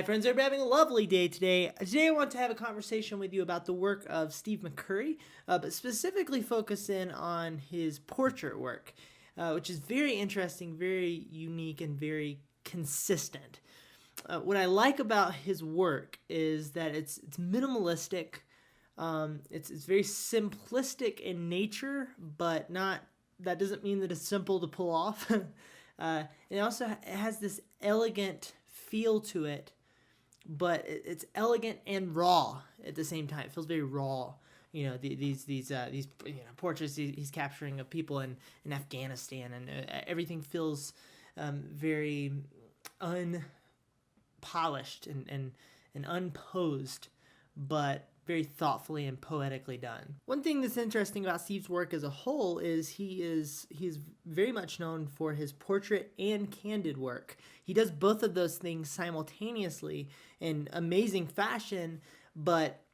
Hi friends, hope you're having a lovely day today. Today I want to have a conversation with you about the work of Steve McCurry, but specifically focus in on his portrait work, which is very interesting, very unique, and very consistent. What I like about his work is that it's minimalistic. It's very simplistic in nature, but not. That doesn't mean that it's simple to pull off. It also has this elegant feel to it, but it's elegant and raw at the same time. It feels very raw. You know, these portraits he's capturing of people in Afghanistan, and everything feels very unpolished and unposed, but very thoughtfully and poetically done. One thing that's interesting about Steve's work as a whole is he's very much known for his portrait and candid work. He does both of those things simultaneously in amazing fashion, but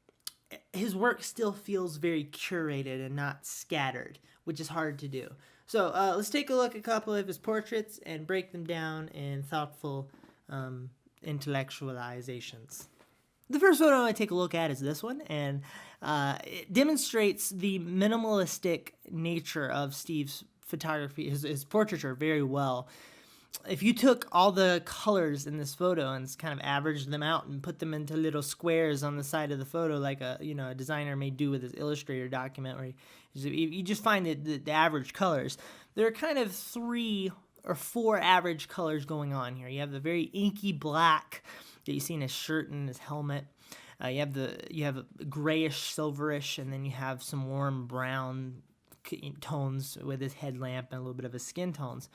his work still feels very curated and not scattered, which is hard to do. So let's take a look at a couple of his portraits and break them down in thoughtful intellectualizations. The first photo I want to take a look at is this one, and it demonstrates the minimalistic nature of Steve's photography, his portraiture, very well. If you took all the colors in this photo and kind of averaged them out and put them into little squares on the side of the photo, like a designer may do with his Illustrator document, where you just find the average colors, there are kind of 3 or 4 average colors going on here. You have the very inky black that you see in his shirt and his helmet. You have a grayish, silverish, and then you have some warm brown tones with his headlamp and a little bit of his skin tones,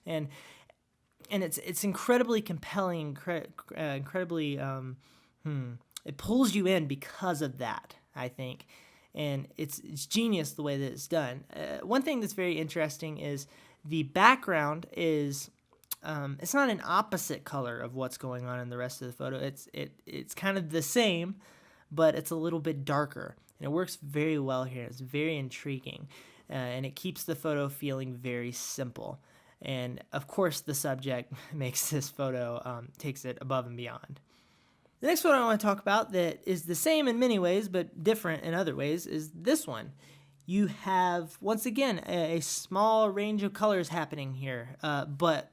and it's incredibly compelling, incredibly it pulls you in because of that, I think, and it's genius the way that it's done. One thing that's very interesting is the background is. It's not an opposite color of what's going on in the rest of the photo. It's kind of the same, but it's a little bit darker, and it works very well here. It's very intriguing, and it keeps the photo feeling very simple. And of course, the subject makes this photo takes it above and beyond. The next photo I want to talk about that is the same in many ways, but different in other ways, is this one. You have, once again, a small range of colors happening here, but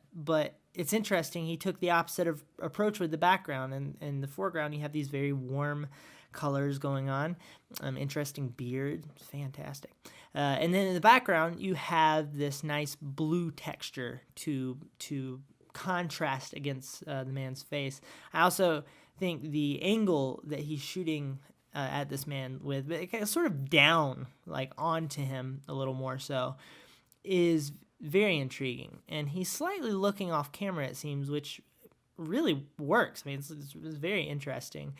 it's interesting. He took the opposite approach with the background, and in the foreground you have these very warm colors going on. Interesting beard, fantastic. And then in the background you have this nice blue texture to contrast against the man's face. I also think the angle that he's shooting at this man with, but it sort of down, like onto him a little more so, is very intriguing. And he's slightly looking off camera, it seems, which really works. I mean, it's very interesting.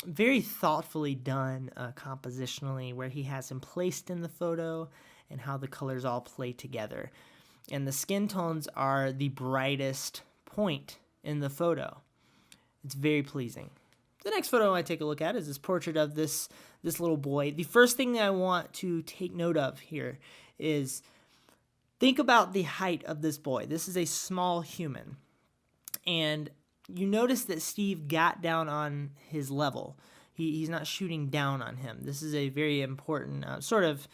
Very thoughtfully done compositionally, where he has him placed in the photo and how the colors all play together. And the skin tones are the brightest point in the photo. It's very pleasing. The next photo I want to take a look at is this portrait of this little boy. The first thing that I want to take note of here is think about the height of this boy. This is a small human. And you notice that Steve got down on his level. He's not shooting down on him. This is a very important sort of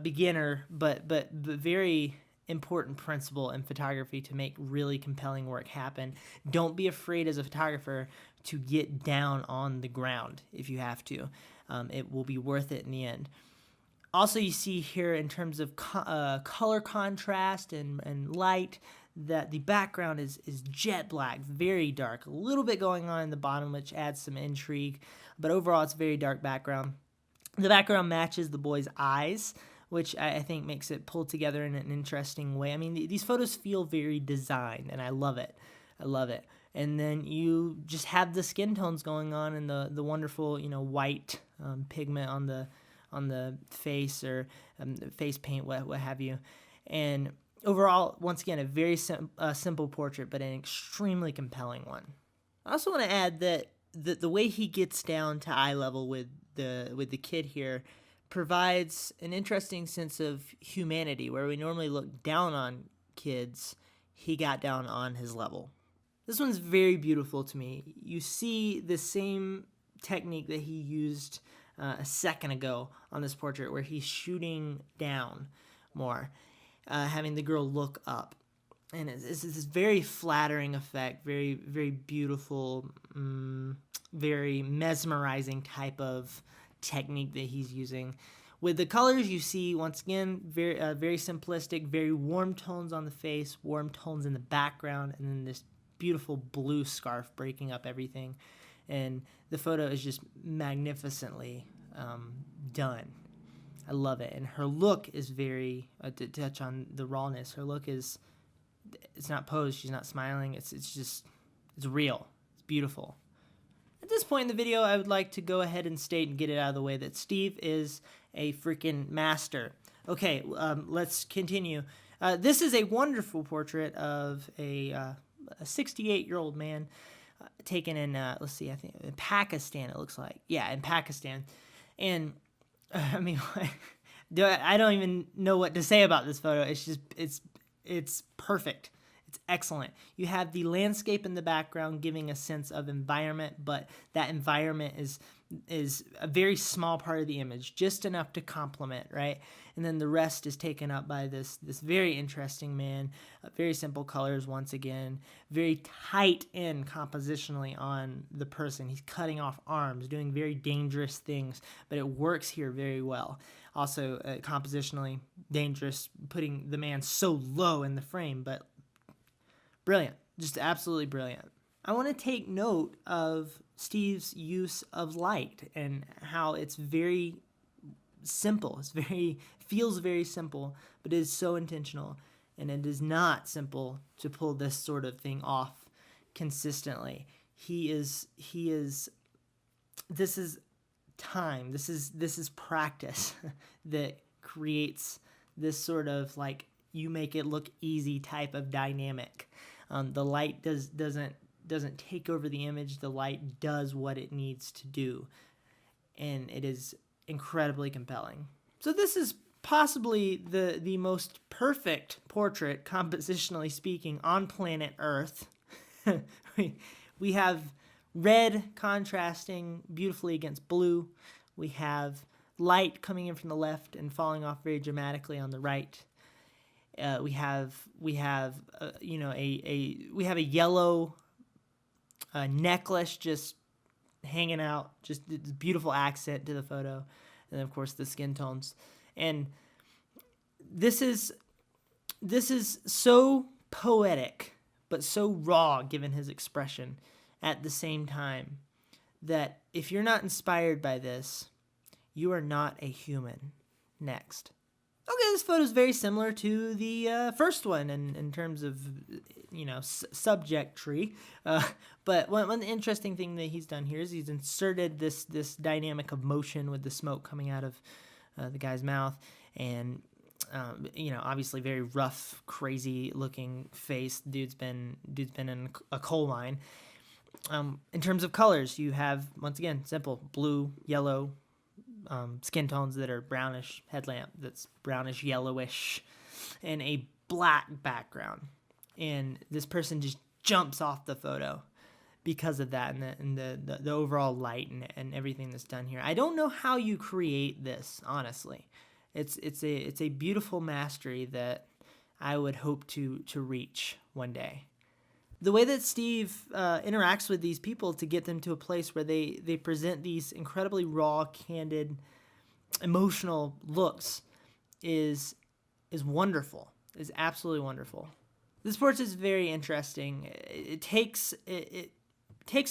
beginner, but very important principle in photography to make really compelling work happen. Don't be afraid as a photographer to get down on the ground if you have to. It will be worth it in the end. Also, you see here in terms of color contrast and light that the background is jet black, very dark. A little bit going on in the bottom, which adds some intrigue, but overall it's a very dark background. The background matches the boy's eyes, which I think makes it pull together in an interesting way. I mean, these photos feel very designed, and I love it. I love it. And then you just have the skin tones going on and the wonderful, white pigment on the face or face paint, what have you. And overall, once again, a very simple portrait, but an extremely compelling one. I also want to add that the way he gets down to eye level with the kid here provides an interesting sense of humanity, where we normally look down on kids. He got down on his level. This one's very beautiful to me. You see the same technique that he used a second ago on this portrait, where he's shooting down more, having the girl look up. And it's this very flattering effect, very, very beautiful, very mesmerizing type of technique that he's using. With the colors, you see, once again, very simplistic, very warm tones on the face, warm tones in the background, and then this beautiful blue scarf breaking up everything. And the photo is just magnificently done. I love it. And her look is very, to touch on the rawness, her look is, it's not posed, she's not smiling, it's real, it's beautiful. At this point in the video, I would like to go ahead and state and get it out of the way that Steve is a freaking master. Okay, let's continue. This is a wonderful portrait of a 68-year-old man taken in, let's see, I think in Pakistan, it looks like. Yeah, in Pakistan. And, I mean, I don't even know what to say about this photo. It's just, it's perfect. It's excellent. You have the landscape in the background giving a sense of environment, but that environment is a very small part of the image, just enough to complement, right? And then the rest is taken up by this very interesting man, very simple colors once again, very tight in compositionally on the person. He's cutting off arms, doing very dangerous things, but it works here very well. Also, compositionally dangerous, putting the man so low in the frame, but brilliant, just absolutely brilliant. I want to take note of Steve's use of light and how it's very simple. Feels very simple, but it is so intentional, and it is not simple to pull this sort of thing off consistently. This is time. This is practice that creates this sort of like you make it look easy type of dynamic. The light doesn't take over the image. The light does what it needs to do, and it is incredibly compelling. So this is possibly the most perfect portrait, compositionally speaking, on planet Earth. we have red contrasting beautifully against blue. We have light coming in from the left and falling off very dramatically on the right. We have a yellow necklace just hanging out, just this beautiful accent to the photo, and then of course the skin tones. And this is so poetic, but so raw given his expression at the same time, that if you're not inspired by this, you are not a human. Next. Okay, this photo is very similar to the first one in terms of, subject tree. But one interesting thing that he's done here is he's inserted this dynamic of motion with the smoke coming out of the guy's mouth, and obviously very rough, crazy looking face. Dude's been in a coal mine. In terms of colors, you have, once again, simple blue, yellow, skin tones that are brownish, headlamp that's brownish yellowish, and a black background. And this person just jumps off the photo because of that, and the overall light and everything that's done here. I don't know how you create this, honestly. It's a beautiful mastery that I would hope to reach one day. The way that Steve interacts with these people to get them to a place where they present these incredibly raw, candid, emotional looks is wonderful. Is absolutely wonderful. This portrait is very interesting. It takes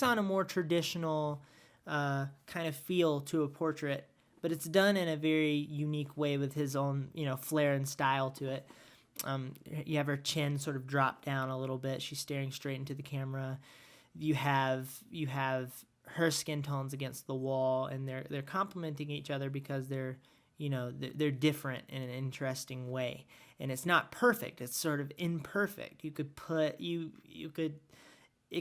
on a more traditional kind of feel to a portrait, but it's done in a very unique way with his own flair and style to it. You have her chin sort of drop down a little bit. She's staring straight into the camera. You have her skin tones against the wall, and they're complementing each other because they're different in an interesting way. And it's not perfect. It's sort of imperfect. It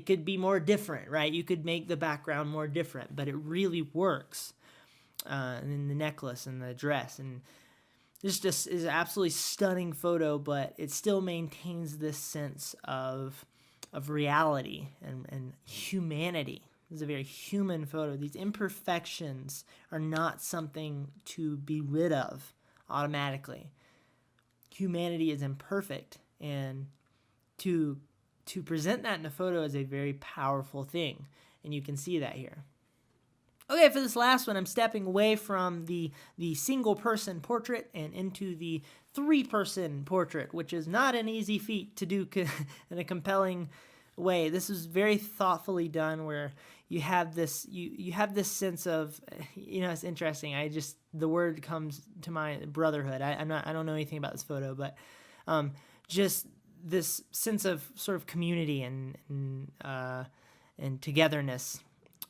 could be more different, right? You could make the background more different, but it really works. And then the necklace and the dress, and this just is an absolutely stunning photo, but it still maintains this sense of reality and humanity. This is a very human photo. These imperfections are not something to be rid of automatically. Humanity is imperfect, and to present that in a photo is a very powerful thing, and you can see that here. Okay, for this last one, I'm stepping away from the single-person portrait and into the three-person portrait, which is not an easy feat to do in a compelling way. This is very thoughtfully done, where you have this you have this sense of, it's interesting. The word comes to mind, brotherhood. I don't know anything about this photo, but just this sense of sort of community and togetherness.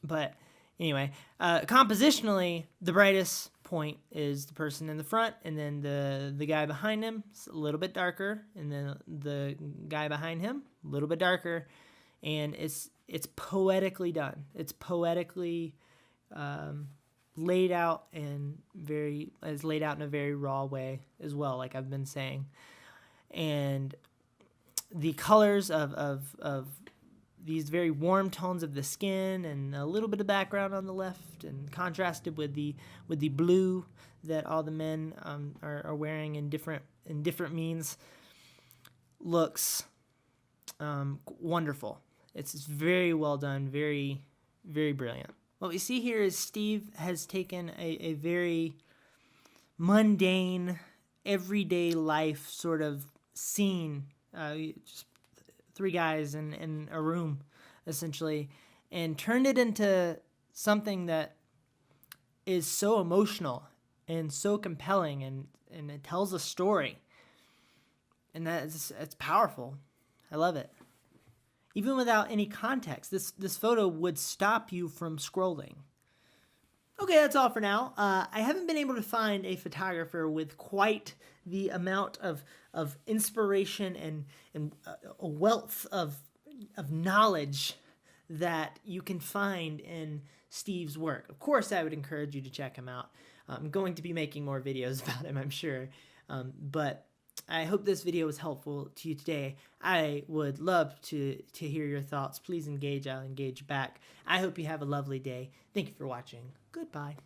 But anyway, compositionally, the brightest point is the person in the front, and then the guy behind him is a little bit darker, and then the guy behind him a little bit darker, and it's poetically done. It's poetically laid out in a very raw way as well, like I've been saying, and the colors of these very warm tones of the skin and a little bit of background on the left, and contrasted with the blue that all the men are wearing in different means, looks wonderful. It's very well done, very, very brilliant. What we see here is Steve has taken a very mundane, everyday life sort of scene, just three guys in a room, essentially, and turned it into something that is so emotional and so compelling, and it tells a story, and it's powerful. I love it. Even without any context, this photo would stop you from scrolling. Okay, that's all for now. I haven't been able to find a photographer with quite the amount of inspiration and a wealth of knowledge that you can find in Steve's work. Of course, I would encourage you to check him out. I'm going to be making more videos about him, I'm sure. But I hope this video was helpful to you today. I would love to hear your thoughts. Please engage. I'll engage back. I hope you have a lovely day. Thank you for watching. Goodbye.